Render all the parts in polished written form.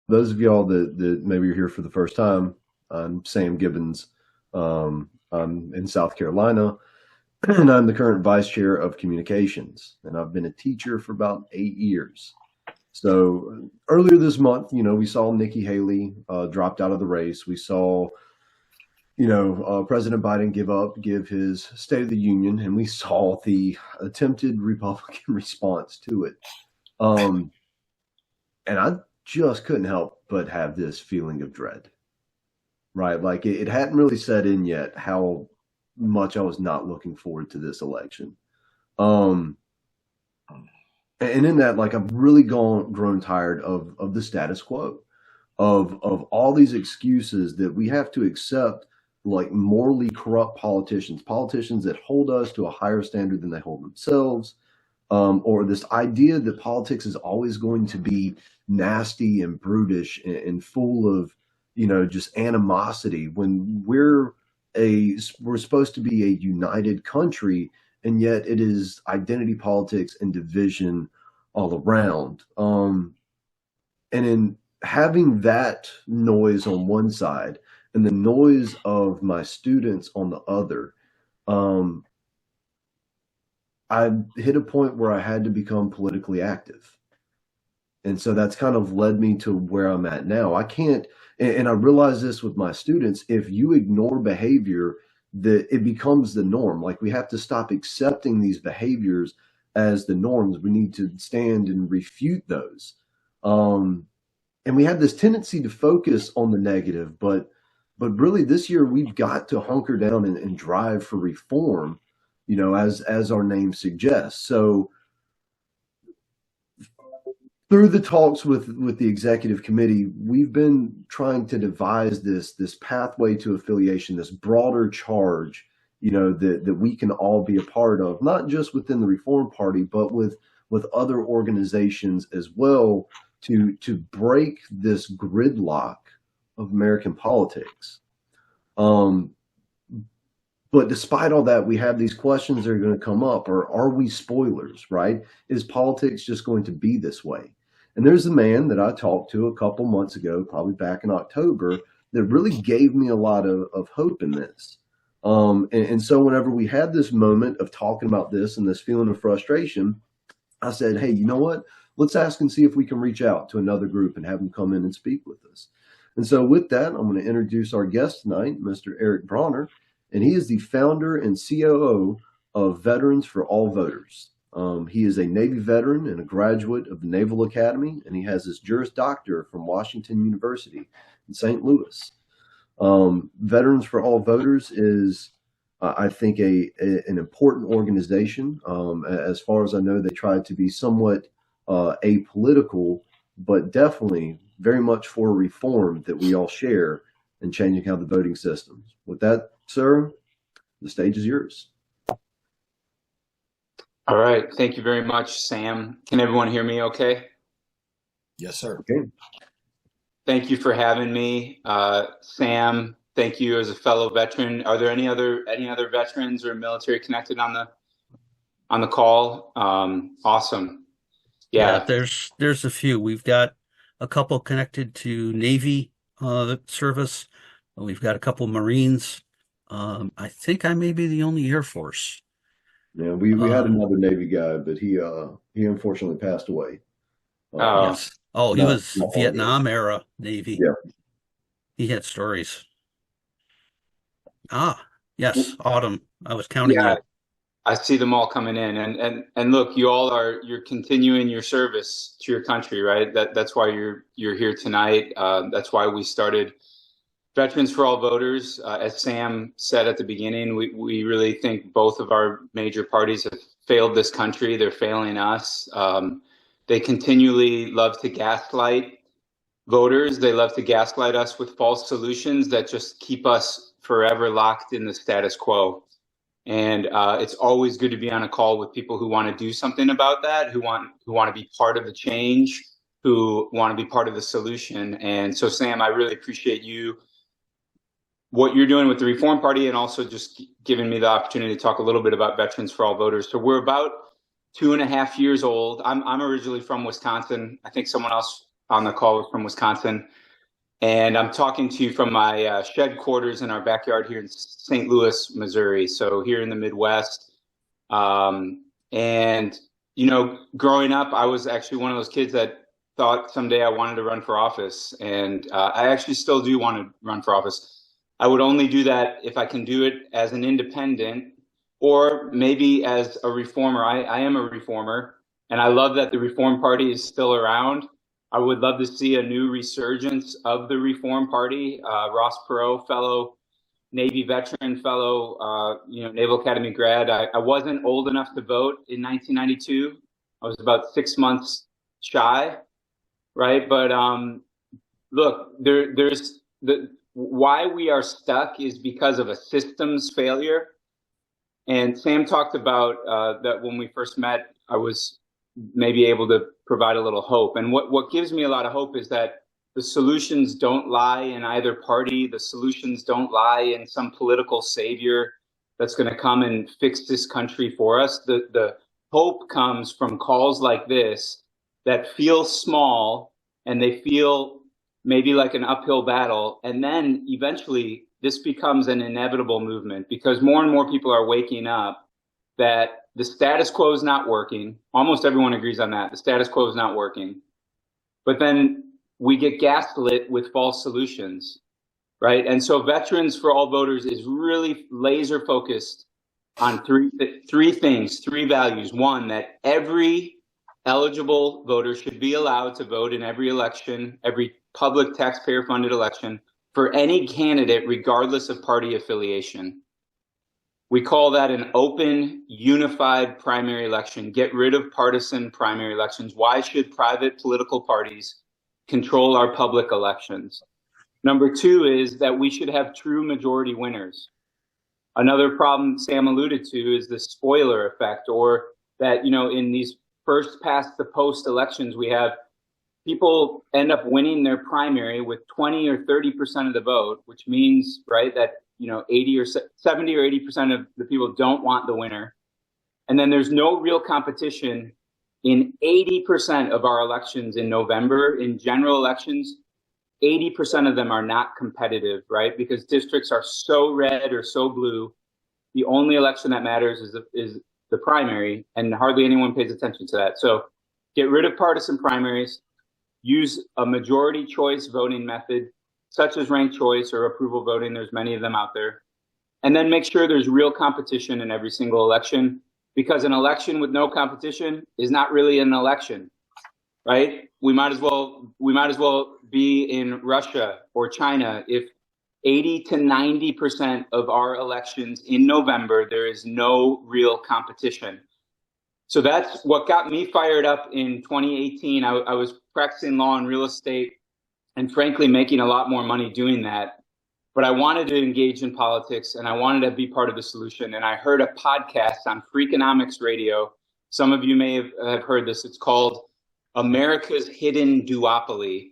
those of y'all that maybe you're here for the first time, I'm Sam Gibbons. I'm in South Carolina, and I'm the current vice chair of communications. And I've been a teacher for about 8 years. So earlier this month, we saw Nikki Haley dropped out of the race. We saw, President Biden give his State of the Union, and we saw the attempted Republican response to it. And I just couldn't help but have this feeling of dread, right? Like it hadn't really set in yet how much I was not looking forward to this election. Um, and in that, like I've really grown tired of the status quo, of all these excuses that we have to accept, like morally corrupt politicians that hold us to a higher standard than they hold themselves, or this idea that politics is always going to be nasty and brutish and full of, just animosity when we're supposed to be a united country, and yet it is identity politics and division all around. And in having that noise on one side and the noise of my students on the other, um, I hit a point where I had to become politically active. And so that's kind of led me to where I'm at now. I can't, and I realize this with my students, if you ignore behavior, that it becomes the norm. Like we have to stop accepting these behaviors as the norms. We need to stand and refute those. Um, and we have this tendency to focus on the negative, but really this year we've got to hunker down and drive for reform, as our name suggests. So through the talks with the executive committee, we've been trying to devise this pathway to affiliation, this broader charge, that we can all be a part of, not just within the Reform Party, but with other organizations as well, to break this gridlock of American politics. Um, but despite all that, we have these questions that are going to come up. Or are we spoilers, right? Is politics just going to be this way? And there's a man that I talked to a couple months ago, probably back in October, that really gave me a lot of hope in this. And so whenever we had this moment of talking about this and this feeling of frustration, I said, hey, you know what? Let's ask and see if we can reach out to another group and have them come in and speak with us. And so with that, I'm going to introduce our guest tonight, Mr. Eric Bronner, and he is the founder and COO of Veterans for All Voters. He is a Navy veteran and a graduate of the Naval Academy, and he has his Juris Doctor from Washington University in St. Louis. Veterans for All Voters is, I think, an important organization. As far as I know, they try to be somewhat apolitical, but definitely very much for reform that we all share in changing how the voting systems. With that, sir, the stage is yours. All right. Thank you very much, Sam. Can everyone hear me okay? Yes, sir. Okay. Thank you for having me. Sam, thank you as a fellow veteran. Are there any other veterans or military connected on the call? Awesome. Yeah, there's a few. We've got a couple connected to Navy service. We've got a couple Marines. I think I may be the only Air Force. Yeah, we had another Navy guy, but he unfortunately passed away. Yes. Oh, he was Vietnam era Navy. Yeah. He had stories. Yes, Autumn. I was counting you. I see them all coming in, and look, you're continuing your service to your country, right? That's why you're here tonight. That's why we started Veterans for All Voters. As Sam said at the beginning, we really think both of our major parties have failed this country. They're failing us. They continually love to gaslight voters. They love to gaslight us with false solutions that just keep us forever locked in the status quo. And it's always good to be on a call with people who want to do something about that, who want to be part of the change, who want to be part of the solution. And so, Sam, I really appreciate what you're doing with the Reform Party, and also just giving me the opportunity to talk a little bit about Veterans for All Voters. So we're about 2.5 years old. I'm originally from Wisconsin. I think someone else on the call was from Wisconsin. And I'm talking to you from my shed quarters in our backyard here in St. Louis, Missouri. So here in the Midwest. And, growing up, I was actually one of those kids that thought someday I wanted to run for office. And I actually still do want to run for office. I would only do that if I can do it as an independent or maybe as a reformer. I am a reformer, and I love that the Reform Party is still around. I would love to see a new resurgence of the Reform Party. Ross Perot, fellow Navy veteran, fellow Naval Academy grad. I wasn't old enough to vote in 1992. I was about 6 months shy, right? But look, there's why we are stuck is because of a systems failure. And Sam talked about that when we first met, I was maybe able to provide a little hope. And what gives me a lot of hope is that the solutions don't lie in either party. The solutions don't lie in some political savior that's going to come and fix this country for us. The hope comes from calls like this that feel small and they feel maybe like an uphill battle. And then eventually this becomes an inevitable movement because more and more people are waking up that the status quo is not working. Almost everyone agrees on that. The status quo is not working. But then we get gaslit with false solutions, right? And so Veterans for All Voters is really laser focused on three things, three values. One, that every eligible voter should be allowed to vote in every election, every public taxpayer funded election for any candidate, regardless of party affiliation. We call that an open, unified primary election. Get rid of partisan primary elections. Why should private political parties control our public elections? Number two is that we should have true majority winners. Another problem Sam alluded to is the spoiler effect, or that, in these first past the post elections, we have people end up winning their primary with 20 or 30% of the vote, which means, right, that 80 or 70 or 80% of the people don't want the winner. And then there's no real competition in 80% of our elections in November. In general elections, 80% of them are not competitive, right? Because districts are so red or so blue. The only election that matters is the primary, and hardly anyone pays attention to that. So get rid of partisan primaries, use a majority choice voting method, such as ranked choice or approval voting. There's many of them out there. And then make sure there's real competition in every single election, because an election with no competition is not really an election, right? We might as well be in Russia or China if 80 to 90% of our elections in November, there is no real competition. So that's what got me fired up in 2018. I was practicing law and real estate and frankly making a lot more money doing that. But I wanted to engage in politics and I wanted to be part of the solution. And I heard a podcast on Freakonomics Radio. Some of you may have heard this. It's called America's Hidden Duopoly.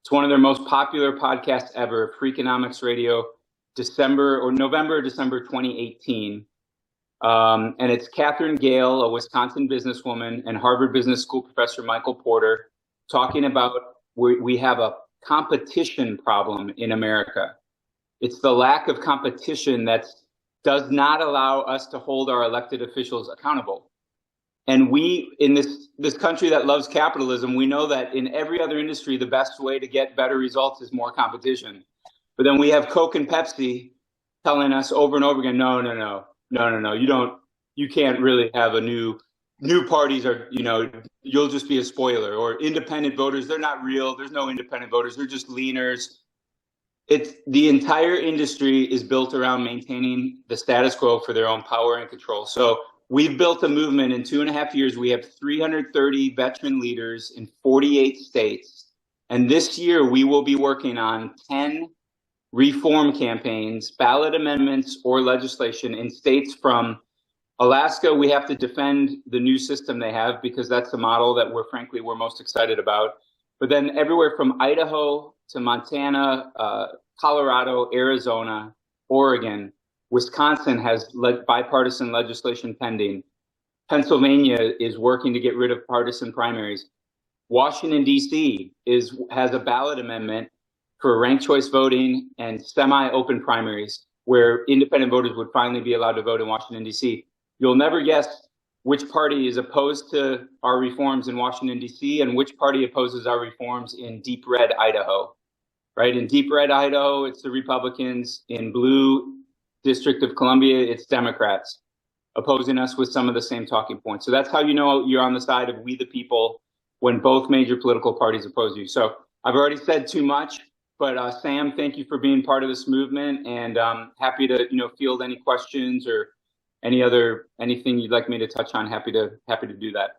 It's one of their most popular podcasts ever, Freakonomics Radio, November, December 2018. And it's Catherine Gale, a Wisconsin businesswoman, and Harvard Business School professor Michael Porter talking about we have a competition problem in America. It's the lack of competition that does not allow us to hold our elected officials accountable. And we, in this country that loves capitalism, we know that in every other industry, the best way to get better results is more competition. But then we have Coke and Pepsi telling us over and over again, no, you can't really have a new parties are, you'll just be a spoiler. Or independent voters, they're not real. There's no independent voters. They're just leaners. The entire industry is built around maintaining the status quo for their own power and control. So we've built a movement in 2.5 years. We have 330 veteran leaders in 48 states. And this year we will be working on 10 reform campaigns, ballot amendments, or legislation in states from Alaska. We have to defend the new system they have because that's the model that we're most excited about. But then everywhere from Idaho to Montana, Colorado, Arizona, Oregon, Wisconsin has bipartisan legislation pending. Pennsylvania is working to get rid of partisan primaries. Washington, D.C. has a ballot amendment for ranked choice voting and semi-open primaries where independent voters would finally be allowed to vote in Washington, D.C. You'll never guess which party is opposed to our reforms in Washington, D.C. and which party opposes our reforms in deep red Idaho, right? In deep red Idaho, it's the Republicans. In blue District of Columbia, it's Democrats opposing us with some of the same talking points. So that's how you know you're on the side of we the people when both major political parties oppose you. So I've already said too much, but Sam, thank you for being part of this movement, and happy to field any questions or anything you'd like me to touch on. Happy to do that.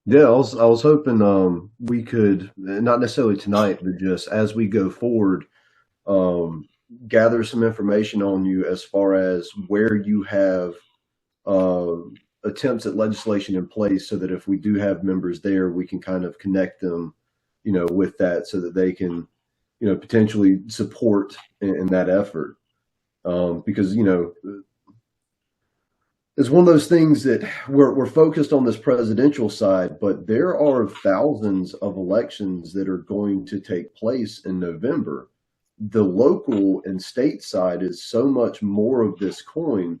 Yeah, I was hoping we could, not necessarily tonight, but just as we go forward, gather some information on you as far as where you have attempts at legislation in place, so that if we do have members there, we can kind of connect them, with that, so that they can, potentially support in that effort. Because, it's one of those things that we're focused on this presidential side, but there are thousands of elections that are going to take place in November. The local and state side is so much more of this coin.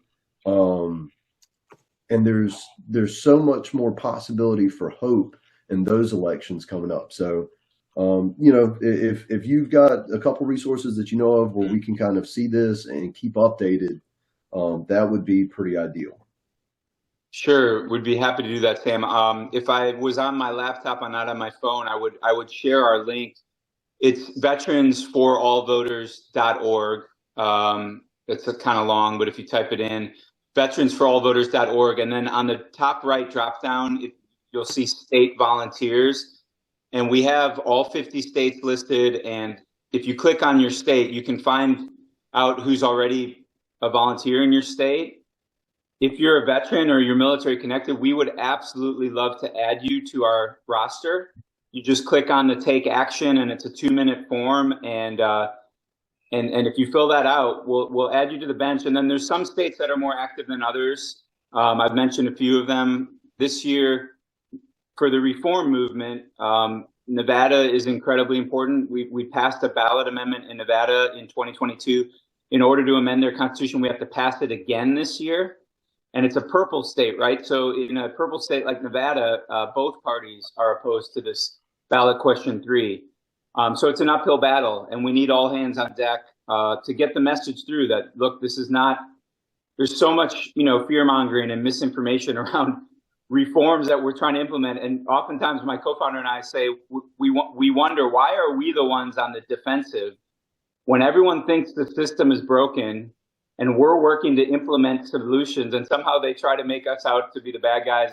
And there's so much more possibility for hope in those elections coming up. So, if you've got a couple resources that you know of where we can kind of see this and keep updated, that would be pretty ideal. Sure, would be happy to do that, Sam. If I was on my laptop and not on my phone, I would share our link. It's veteransforallvoters.org. It's kind of long, but if you type it in, veteransforallvoters.org, and then on the top right drop down, you'll see state volunteers, and we have all 50 states listed. And if you click on your state, you can find out who's already a volunteer in your state. If you're a veteran or you're military connected, we would absolutely love to add you to our roster. You just click on the take action, and it's a 2-minute form. And if you fill that out, we'll add you to the bench. And then there's some states that are more active than others. I've mentioned a few of them this year. For the reform movement, Nevada is incredibly important. We passed a ballot amendment in Nevada in 2022. In order to amend their constitution, we have to pass it again this year. And it's a purple state, right? So in a purple state like Nevada, both parties are opposed to this ballot question 3. So it's an uphill battle, and we need all hands on deck to get the message through that, look, this is not, there's so much, fear mongering and misinformation around reforms that we're trying to implement. And oftentimes my co-founder and I say, we wonder, why are we the ones on the defensive when everyone thinks the system is broken and we're working to implement solutions, and somehow they try to make us out to be the bad guys.